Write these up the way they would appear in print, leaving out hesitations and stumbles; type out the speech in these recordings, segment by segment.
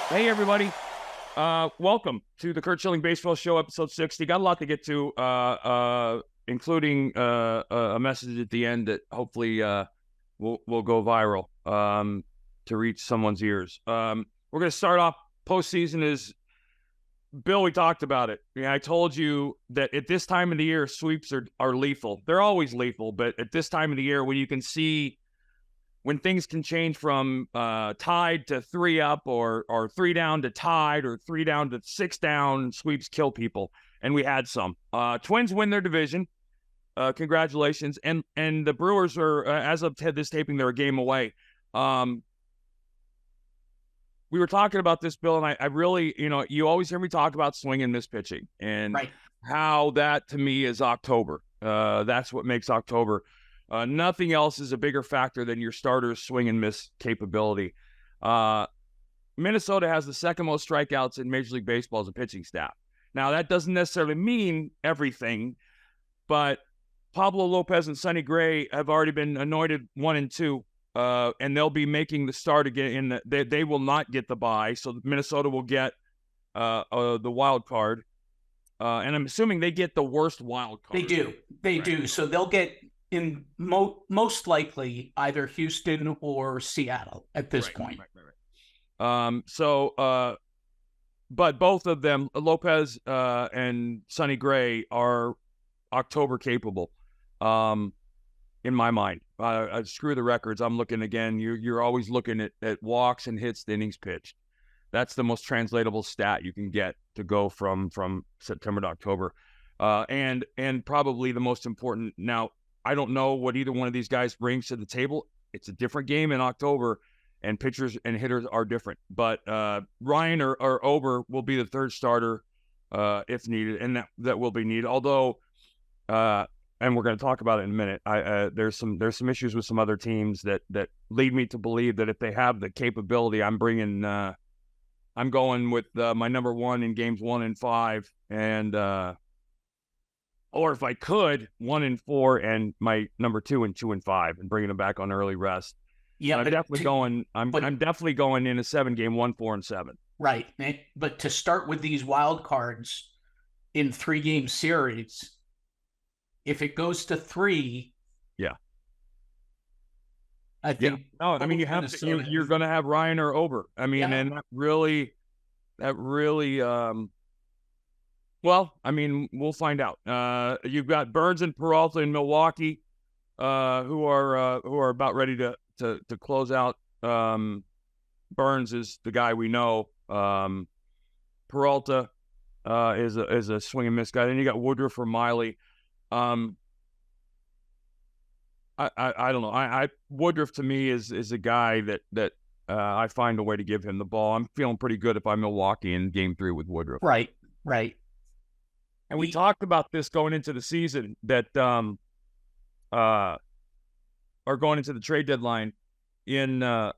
Hey, everybody. Welcome to the Curt Schilling Baseball Show, episode 60. Got a lot to get to, including a message at the end that hopefully will go viral to reach someone's ears. We're going to start off. Postseason is, Bill, we talked about it. Yeah, I told you that at this time of the year, sweeps are lethal. They're always lethal, but at this time of the year when you can see when things can change from tied to 3 up or 3 down to tied or 3 down to 6 down, sweeps kill people. And we had some. Twins win their division. Congratulations. And the Brewers are, as of this taping, they're a game away. We were talking about this, Bill, and I really, you always hear me talk about swing and miss pitching and how that to me is October. That's what makes October. Nothing else is a bigger factor than your starter's swing and miss capability. Minnesota has the second most strikeouts in Major League Baseball as a pitching staff. Now, that doesn't necessarily mean everything, but Pablo Lopez and Sonny Gray have already been anointed 1 and 2, and they'll be making the start again. They will not get the bye, so Minnesota will get the wild card. And I'm assuming they get the worst wild card. They do. So they'll get in most likely either Houston or Seattle at this point. But both of them, Lopez and Sonny Gray, are October capable. In my mind, screw the records. I'm looking again. You're always looking at walks and hits to innings pitched. That's the most translatable stat you can get to go from September to October, and probably the most important. Now, I don't know what either one of these guys brings to the table. It's a different game in October, and pitchers and hitters are different. But Ryan or Ober will be the third starter if needed, and that will be needed. Although, and we're going to talk about it in a minute. There's some issues with some other teams that lead me to believe that if they have the capability, I'm going with my number 1 in games 1 and 5, and or if I could, 1 and 4 and my number 2 and 2 and 5, and bringing them back on early rest. Yeah, I'm definitely going in a 7-game 1, 4, and 7. Right, but to start with these wild cards in 3-game series, if it goes to 3, I think. Yeah. No, I mean you have to, you're going to have Ryan or Ober. I mean, and that really. Well, I mean, we'll find out. You've got Burns and Peralta in Milwaukee, who are about ready to close out. Burns is the guy we know. Peralta is a swing and miss guy. Then you got Woodruff or Miley. I don't know. Woodruff to me is a guy that I find a way to give him the ball. I'm feeling pretty good if I'm Milwaukee in Game 3 with Woodruff. Right. And we talked about this going into the season that are going into the trade deadline in at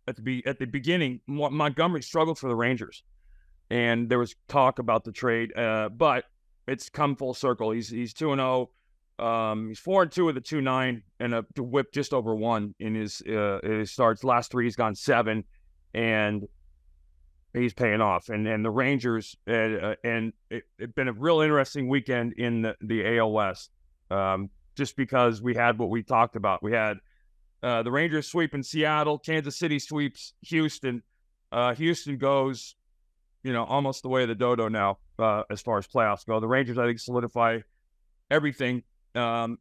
the beginning. Montgomery struggled for the Rangers, and there was talk about the trade, but it's come full circle. He's 2-0. He's 4-2 with a 2.9 and a whip just over 1 in his starts. Last 3 he's gone 7, and he's paying off. And the Rangers and it's been a real interesting weekend in the AL West, just because we had what we talked about. We had the Rangers sweeping Seattle, Kansas City sweeps Houston. Houston goes, almost the way of the dodo now as far as playoffs go. The Rangers, I think, solidify everything. And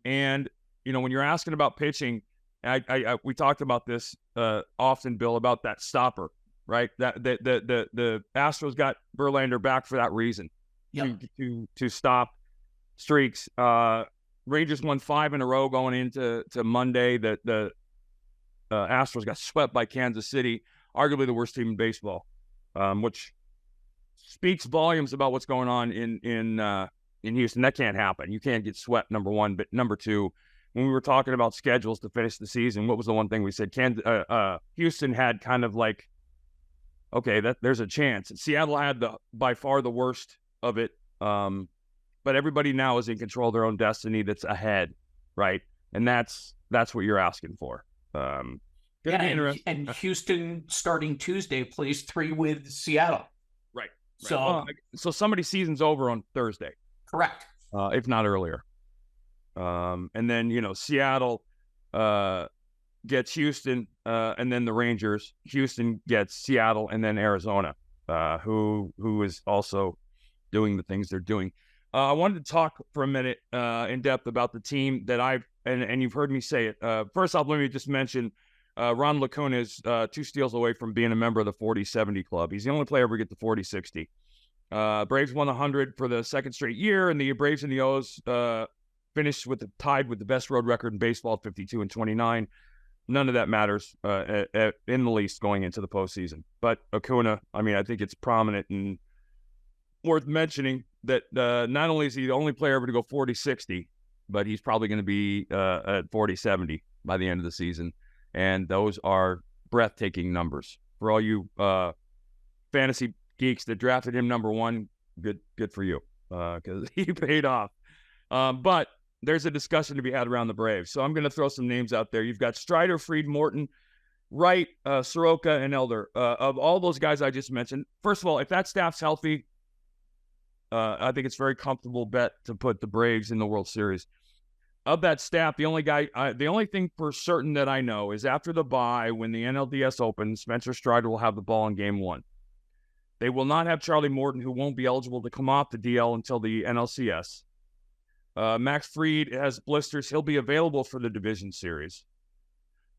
when you're asking about pitching, we talked about this often, Bill, about that stopper, right? That the Astros got Verlander back for that reason, to stop streaks. Rangers won 5 in a row going into Monday. The Astros got swept by Kansas City, arguably the worst team in baseball, which speaks volumes about what's going on in Houston. That can't happen. You can't get swept, number 1. But number 2, when we were talking about schedules to finish the season, what was the one thing we said? Houston had kind of like, okay, there's a chance. Seattle had by far the worst of it. But everybody now is in control of their own destiny that's ahead, right? And that's what you're asking for. Because Gonna Yeah, be and, interesting. and Houston starting Tuesday plays 3 with Seattle. Right. So, So somebody's season's over on Thursday. correct. If not earlier. And then, Seattle gets Houston, and then the Rangers. Houston gets Seattle, and then Arizona, who is also doing the things they're doing. I wanted to talk for a minute in depth about the team that and you've heard me say it. First off, let me just mention Ron Lacuna is 2 steals away from being a member of the 40-70 club. He's the only player ever to get the 40-60. Braves won 100 for the second straight year, and the Braves and the O's finished tied with the best road record in baseball, 52-29. None of that matters in the least going into the postseason. But Acuna, I think it's prominent and worth mentioning that not only is he the only player ever to go 40-60, but he's probably going to be at 40-70 by the end of the season. And those are breathtaking numbers. For all you fantasy geeks that drafted him number 1, good for you, because he paid off. But there's a discussion to be had around the Braves. So I'm going to throw some names out there. You've got Strider, Fried, Morton, Wright, Soroka, and Elder. Of all those guys I just mentioned, first of all, if that staff's healthy, I think it's a very comfortable bet to put the Braves in the World Series. Of that staff, the only thing for certain that I know is after the bye, when the NLDS opens, Spencer Strider will have the ball in Game 1. They will not have Charlie Morton, who won't be eligible to come off the DL until the NLCS. Max Fried has blisters. He'll be available for the division series.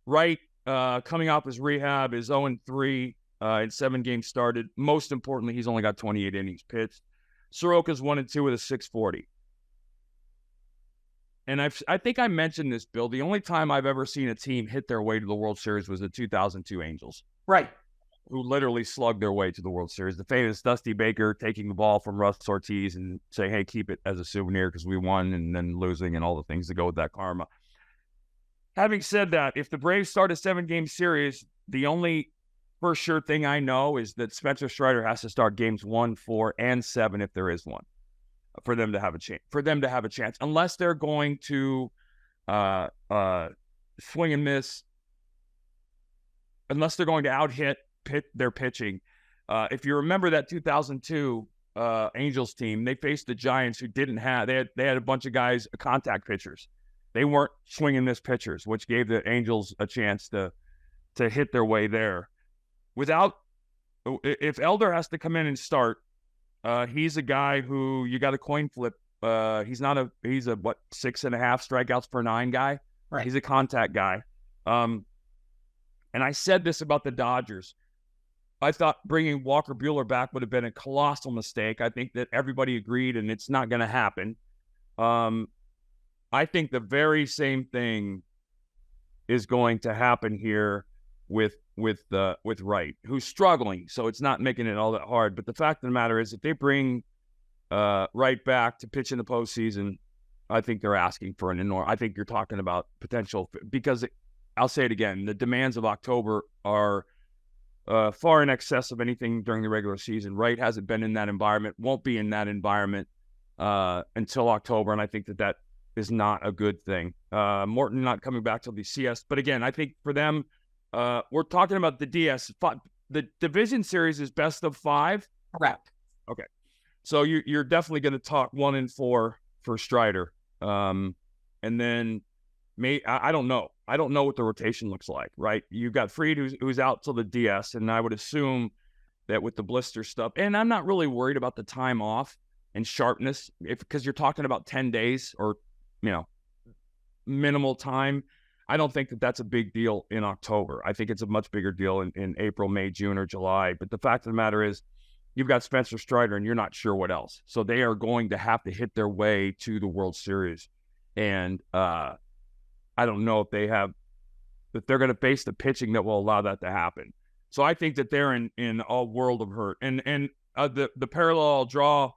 Wright, coming off his rehab, is 0-3 in 7 games started. Most importantly, he's only got 28 innings pitched. Soroka's 1-2 with a 640. And I think I mentioned this, Bill. The only time I've ever seen a team hit their way to the World Series was the 2002 Angels. Right. Who literally slugged their way to the World Series. The famous Dusty Baker taking the ball from Russ Ortiz and saying, hey, keep it as a souvenir because we won, and then losing and all the things that go with that karma. Having said that, if the Braves start a 7-game series, the only for sure thing I know is that Spencer Strider has to start games 1, 4, and 7 if there is one, for them to have a chance. Unless they're going to swing and miss, unless they're going to out-hit their pitching. If you remember that 2002 Angels team, they faced the Giants, who didn't have they had a bunch of guys, contact pitchers. They weren't swing and miss pitchers, which gave the Angels a chance to hit their way there. If Elder has to come in and start, he's a guy who you got a coin flip. He's a 6.5 strikeouts per 9 guy. Right. He's a contact guy. And I said this about the Dodgers. I thought bringing Walker Buehler back would have been a colossal mistake. I think that everybody agreed, and it's not going to happen. I think the very same thing is going to happen here with Wright, who's struggling, so it's not making it all that hard. But the fact of the matter is, if they bring Wright back to pitch in the postseason, I think they're asking for an enormous. I think you're talking about potential, because I'll say it again, the demands of October are far in excess of anything during the regular season. Wright hasn't been in that environment, won't be in that environment until October, and I think that is not a good thing. Morton not coming back till the CS, but again, I think for them, we're talking about the DS. The division series is best of 5. Correct. Okay, so you're definitely going to talk 1 and 4 for Strider, and then I don't know. I don't know what the rotation looks like, right? You've got Fried who's out till the DS, and I would assume that with the blister stuff, and I'm not really worried about the time off and sharpness, because you're talking about 10 days or, minimal time. I don't think that that's a big deal in October. I think it's a much bigger deal in April, May, June, or July. But the fact of the matter is, you've got Spencer Strider, and you're not sure what else. So they are going to have to hit their way to the World Series. And I don't know if they're going to face the pitching that will allow that to happen. So I think that they're in a world of hurt. And the parallel I'll draw,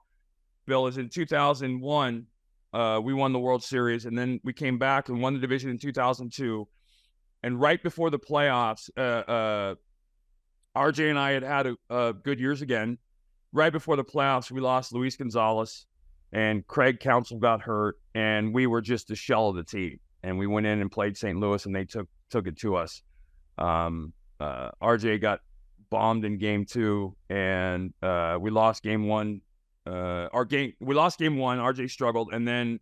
Bill, is in 2001, we won the World Series, and then we came back and won the division in 2002. And right before the playoffs, RJ and I had a good years again. Right before the playoffs, we lost Luis Gonzalez, and Craig Counsell got hurt, and we were just a shell of the team. And we went in and played St. Louis, and they took it to us. RJ got bombed in game 2, and we lost game 1. We lost game 1. RJ struggled, and then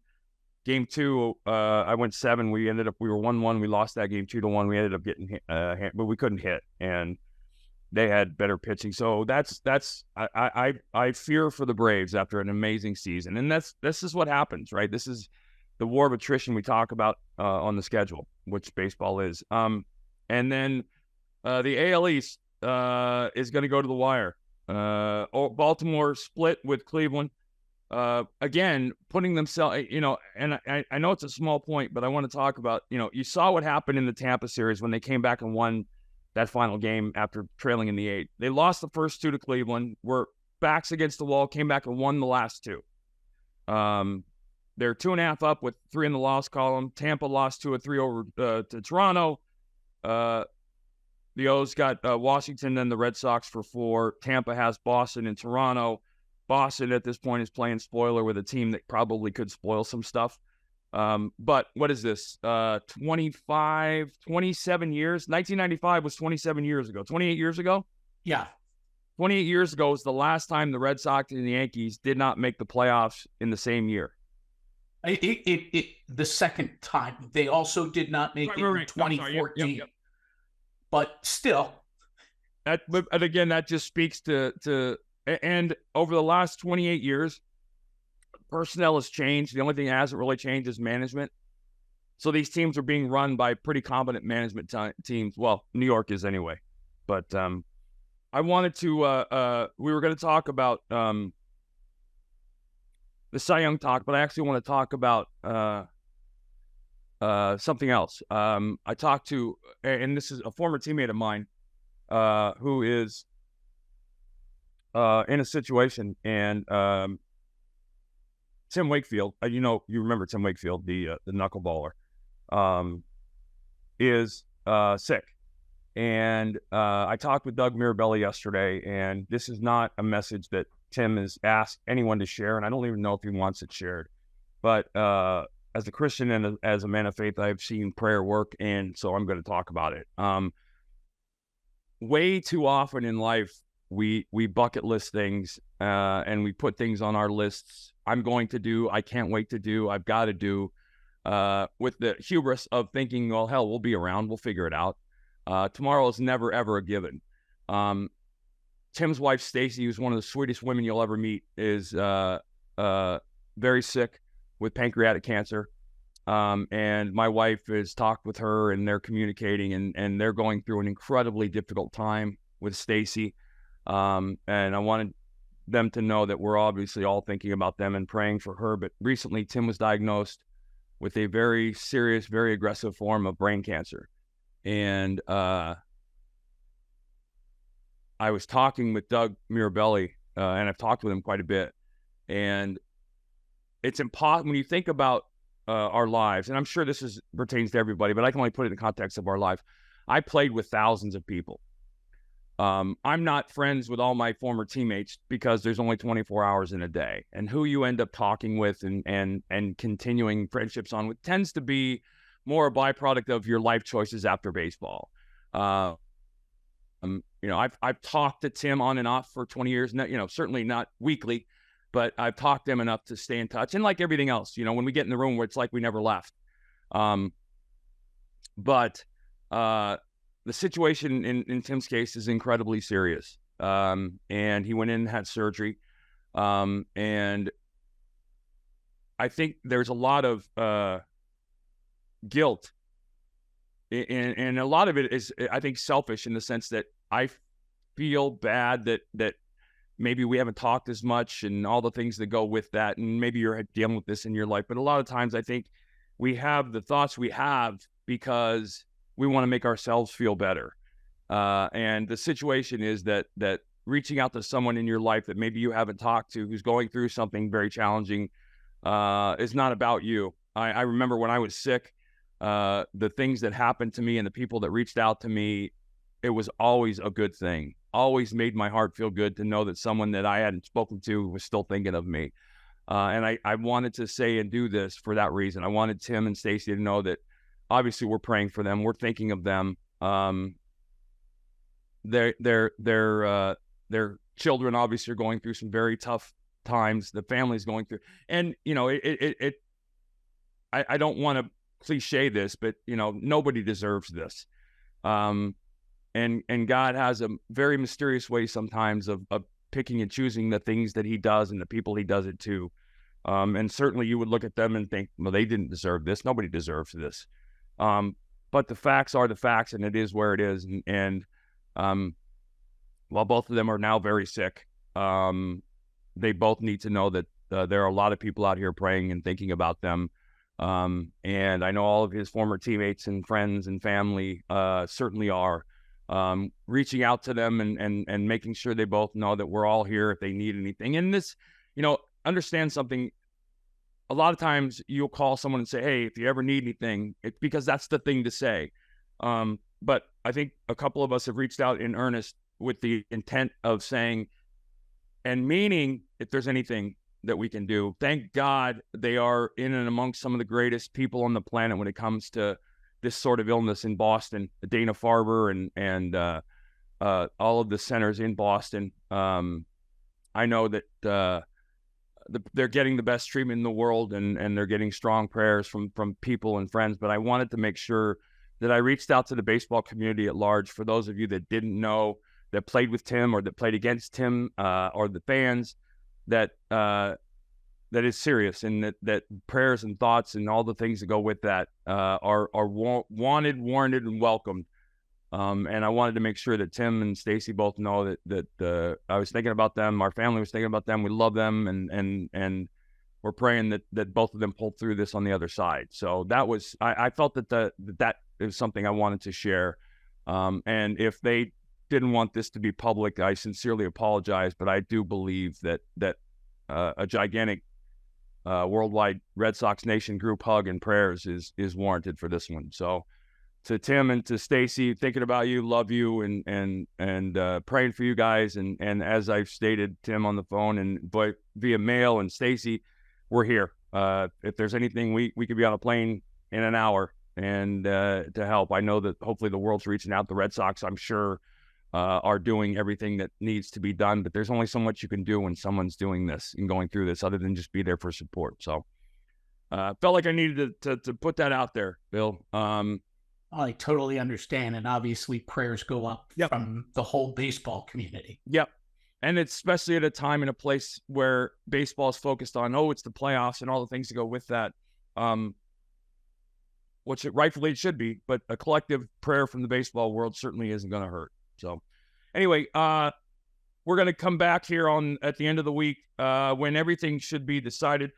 game 2, I went 7. We were 1-1. We lost that game 2-1. We ended up getting hit, but we couldn't hit, and they had better pitching. So I fear for the Braves after an amazing season, and this is what happens, right? This is the war of attrition we talk about on the schedule, which baseball is. And then the AL East is going to go to the wire. Baltimore split with Cleveland. Again, putting themselves, and I know it's a small point, but I want to talk about, you saw what happened in the Tampa series when they came back and won that final game after trailing in the 8th. They lost the first 2 to Cleveland, were backs against the wall, came back and won the last 2. They're 2.5 up with 3 in the loss column. Tampa lost 2-3 over to Toronto. The O's got Washington and the Red Sox for 4. Tampa has Boston and Toronto. Boston at this point is playing spoiler with a team that probably could spoil some stuff. But what is this? 27 years? 1995 was 27 years ago. 28 years ago? Yeah. 28 years ago was the last time the Red Sox and the Yankees did not make the playoffs in the same year. The second time. They also did not make it in 2014. Yep. But still. And again, that just speaks to and over the last 28 years, personnel has changed. The only thing that hasn't really changed is management. So these teams are being run by pretty competent management teams. Well, New York is anyway. But I wanted to we were going to talk about the Cy Young talk, but I actually want to talk about something else. I talked to, and this is a former teammate of mine who is in a situation, and Tim Wakefield, you remember Tim Wakefield, the knuckleballer, is sick. And I talked with Doug Mirabelli yesterday, and this is not a message that Tim has asked anyone to share, and I don't even know if he wants it shared. But as a Christian and as a man of faith, I've seen prayer work, and so I'm going to talk about it. Way too often in life, we bucket list things, and we put things on our lists. I'm going to do, I can't wait to do, I've got to do, with the hubris of thinking, well, hell, we'll be around, we'll figure it out. Tomorrow is never, ever a given. Tim's wife, Stacy, who's one of the sweetest women you'll ever meet, is very sick with pancreatic cancer. And my wife has talked with her, and they're communicating, and they're going through an incredibly difficult time with Stacy. And I wanted them to know that we're obviously all thinking about them and praying for her. But recently, Tim was diagnosed with a very serious, very aggressive form of brain cancer. And I was talking with Doug Mirabelli, and I've talked with him quite a bit. And it's impossible when you think about our lives, and I'm sure this pertains to everybody, but I can only put it in the context of our life. I played with thousands of people. I'm not friends with all my former teammates because there's only 24 hours in a day, and who you end up talking with and continuing friendships on with tends to be more a byproduct of your life choices after baseball. I've talked to Tim on and off for 20 years, certainly not weekly, but I've talked to him enough to stay in touch. And like everything else, when we get in the room, where it's like we never left. But the situation in Tim's case is incredibly serious. And he went in and had surgery. And I think there's a lot of guilt. And a lot of it is, I think, selfish in the sense that I feel bad that maybe we haven't talked as much and all the things that go with that. And maybe you're dealing with this in your life. But a lot of times I think we have the thoughts we have because we want to make ourselves feel better. And the situation is that reaching out to someone in your life that maybe you haven't talked to, who's going through something very challenging, is not about you. I remember when I was sick, the things that happened to me and the people that reached out to me, it was always a good thing. Always made my heart feel good to know that someone that I hadn't spoken to was still thinking of me. And I wanted to say and do this for that reason. I wanted Tim and Stacy to know that obviously we're praying for them. We're thinking of them. their children obviously are going through some very tough times. The family's going through, and I don't want to cliche this, but nobody deserves this. And God has a very mysterious way sometimes of picking and choosing the things that he does and the people he does it to. And certainly you would look at them and think, well, they didn't deserve this. Nobody deserves this. But the facts are the facts, and it is where it is. And while both of them are now very sick, they both need to know that there are a lot of people out here praying and thinking about them. And I know all of his former teammates and friends and family certainly are reaching out to them and making sure they both know that we're all here if they need anything. And this, understand something. A lot of times you'll call someone and say, hey, if you ever need anything, because that's the thing to say. But I think a couple of us have reached out in earnest with the intent of saying and meaning, if there's anything that we can do. Thank God they are in and amongst some of the greatest people on the planet when it comes to this sort of illness in Boston. Dana-Farber and all of the centers in Boston. I know that they're getting the best treatment in the world, and they're getting strong prayers from people and friends. But I wanted to make sure that I reached out to the baseball community at large. For those of you that didn't know, that played with Tim or that played against Tim, or the fans, that is serious, and that prayers and thoughts and all the things that go with that are wanted, warranted, and welcomed. And I wanted to make sure that Tim and Stacy both know that I was thinking about them. Our family was thinking about them. We love them, and we're praying that both of them pulled through this on the other side. So that was, I felt that is something I wanted to share. And if they didn't want this to be public, I sincerely apologize, but I do believe that a gigantic worldwide Red Sox Nation group hug and prayers is warranted for this one. So to Tim and to Stacy, thinking about you, love you, and praying for you guys. And as I've stated, Tim on the phone and via mail, and Stacy, we're here. If there's anything, we could be on a plane in an hour and to help. I know that hopefully the world's reaching out. The Red Sox, I'm sure, are doing everything that needs to be done, but there's only so much you can do when someone's doing this and going through this, other than just be there for support. So felt like I needed to put that out there, Bill. I totally understand, and obviously prayers go up from the whole baseball community. Yep. And it's especially at a time and a place where baseball is focused on, it's the playoffs and all the things that go with that, which rightfully it should be, but a collective prayer from the baseball world certainly isn't going to hurt. So anyway, we're going to come back here at the end of the week when everything should be decided.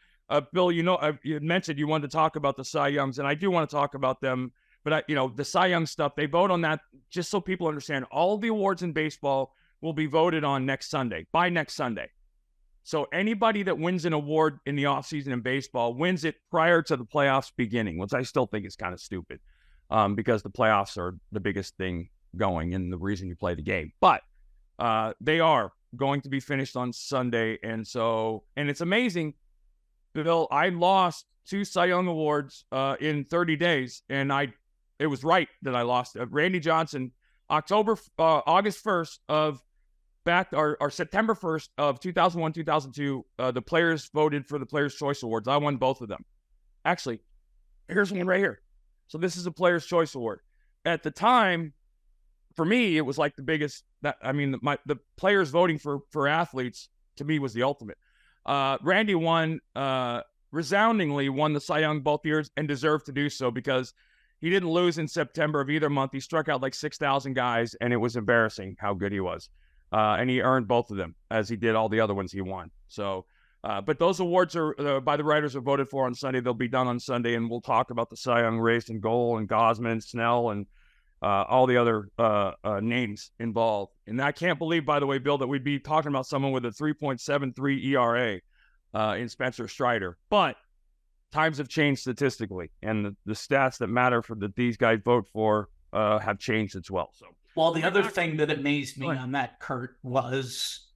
Bill, you had mentioned you wanted to talk about the Cy Youngs, and I do want to talk about them. But the Cy Young stuff, they vote on that, just so people understand. All of the awards in baseball will be voted on by next Sunday. So anybody that wins an award in the offseason in baseball wins it prior to the playoffs beginning, which I still think is kind of stupid, because the playoffs are the biggest thing going and the reason you play the game. But they are going to be finished on Sunday. And it's amazing, Bill, I lost 2 Cy Young awards in 30 days, and it was right that I lost. Randy Johnson, August 1st or September 1st of 2001, 2002, the players voted for the Players' Choice Awards. I won both of them. Actually, here's one right here. So this is a Players' Choice Award. At the time, for me, it was like the biggest. The players voting for athletes, to me, was the ultimate. Randy resoundingly won the Cy Young both years, and deserved to do so, because he didn't lose in September of either month. He struck out like 6,000 guys, and it was embarrassing how good he was. And he earned both of them, as he did all the other ones he won. So, but those awards are by the writers are voted for on Sunday. They'll be done on Sunday, and we'll talk about the Cy Young race and Goal and Gausman and Snell and all the other names involved. And I can't believe, by the way, Bill, that we'd be talking about someone with a 3.73 ERA in Spencer Strider. But times have changed statistically, and the stats that matter that these guys vote for have changed as well. So, well, the other thing that amazed me on that, Curt, was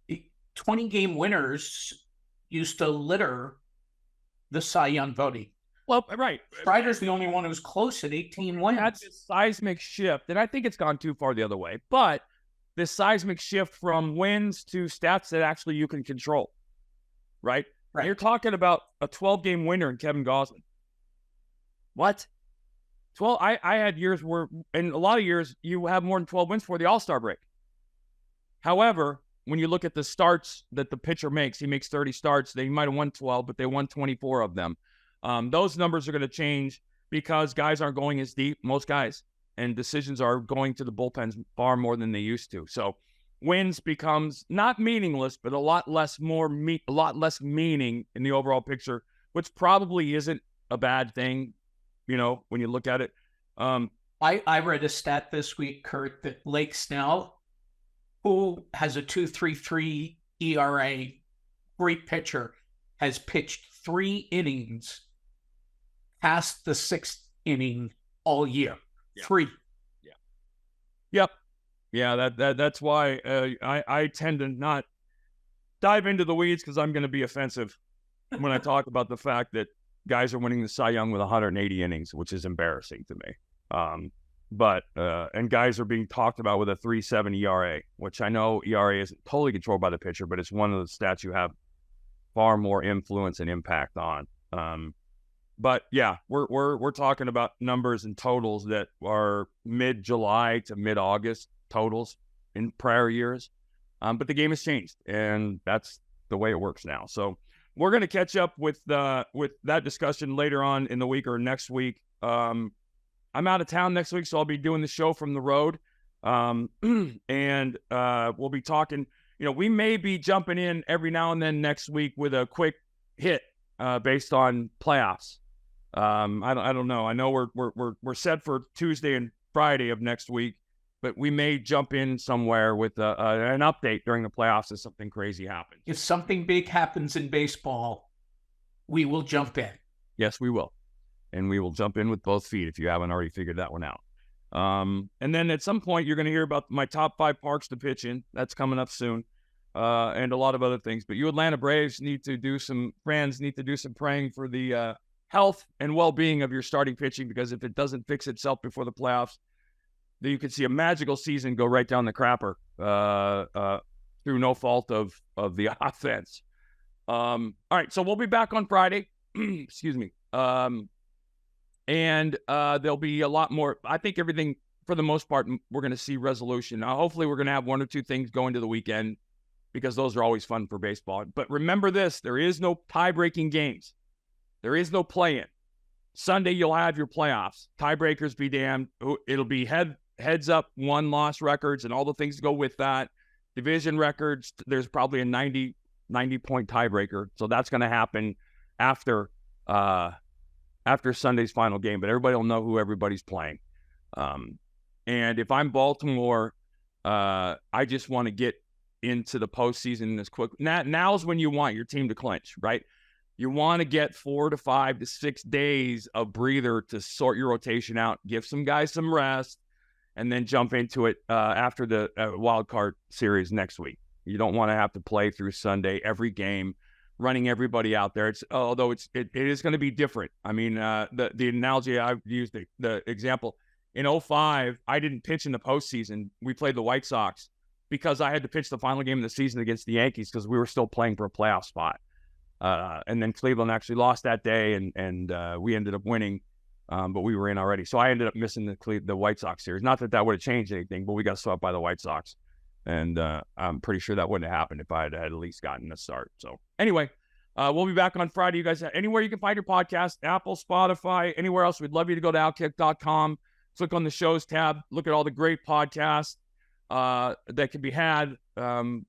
20-game winners used to litter the Cy Young voting. Well, right. Strider's the only one who's close at 18 wins. That's a seismic shift, and I think it's gone too far the other way. But this seismic shift from wins to stats that actually you can control, right? Right. You're talking about a 12-game winner in Kevin Gosman. What? 12? I had years where, in a lot of years, you have more than 12 wins for the All-Star break. However, when you look at the starts that the pitcher makes, he makes 30 starts. They might have won 12, but they won 24 of them. Those numbers are going to change because guys aren't going as deep, most guys, and decisions are going to the bullpens far more than they used to. So wins becomes not meaningless, but a lot less meaning in the overall picture, which probably isn't a bad thing, when you look at it. I read a stat this week, Curt, that Blake Snell, who has a 2.33 ERA, great pitcher, has pitched 3 innings past the 6th inning all year. Yeah. 3. Yeah. Yep. Yeah, that's why I tend to not dive into the weeds because I'm going to be offensive when I talk about the fact that guys are winning the Cy Young with 180 innings, which is embarrassing to me. And guys are being talked about with a 3.7 ERA, which I know ERA isn't totally controlled by the pitcher, but it's one of the stats you have far more influence and impact on. But yeah, we're talking about numbers and totals that are mid-July to mid-August totals in prior years. But the game has changed, and that's the way it works now. So we're going to catch up with that discussion later on in the week or next week. I'm out of town next week, so I'll be doing the show from the road. And we'll be talking, we may be jumping in every now and then next week with a quick hit based on playoffs. I don't know. I know we're set for Tuesday and Friday of next week, but we may jump in somewhere with an update during the playoffs if something crazy happens. If something big happens in baseball, we will jump in. Yes, we will. And we will jump in with both feet if you haven't already figured that one out. And then at some point, you're going to hear about my top 5 parks to pitch in. That's coming up soon. And a lot of other things. But you Atlanta Braves need to do some praying for the health and well-being of your starting pitching, because if it doesn't fix itself before the playoffs, then you could see a magical season go right down the crapper through no fault of the offense. All right, so we'll be back on Friday. Excuse me. And there'll be a lot more. I think everything, for the most part, we're going to see resolution. Now, hopefully we're going to have 1 or 2 things going to the weekend, because those are always fun for baseball. But remember this, there is no tie-breaking games. There is no play-in. Sunday, you'll have your playoffs. Tiebreakers be damned. It'll be heads-up, 1-loss records and all the things that go with that. Division records, there's probably a 90-point tiebreaker. So that's going to happen after Sunday's final game. But everybody will know who everybody's playing. And if I'm Baltimore, I just want to get into the postseason as quick. Now's when you want your team to clinch, right? You want to get 4 to 5 to 6 days of breather to sort your rotation out, give some guys some rest, and then jump into it after the wild card series next week. You don't want to have to play through Sunday every game, running everybody out there. Although it is going to be different. I mean, the analogy I've used, the example in 2005, I didn't pitch in the postseason. We played the White Sox because I had to pitch the final game of the season against the Yankees because we were still playing for a playoff spot. And then Cleveland actually lost that day, and we ended up winning, but we were in already. So I ended up missing the White Sox series. Not that would have changed anything, but we got swept by the White Sox. And I'm pretty sure that wouldn't have happened if I had at least gotten a start. So anyway, we'll be back on Friday. You guys, anywhere you can find your podcast, Apple, Spotify, anywhere else, we'd love you to go to OutKick.com, click on the shows tab, look at all the great podcasts that can be had from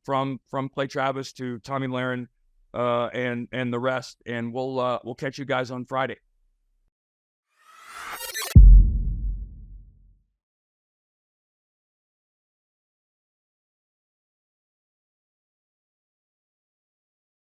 Clay Travis to Tommy Lahren, and the rest, and we'll catch you guys on Friday.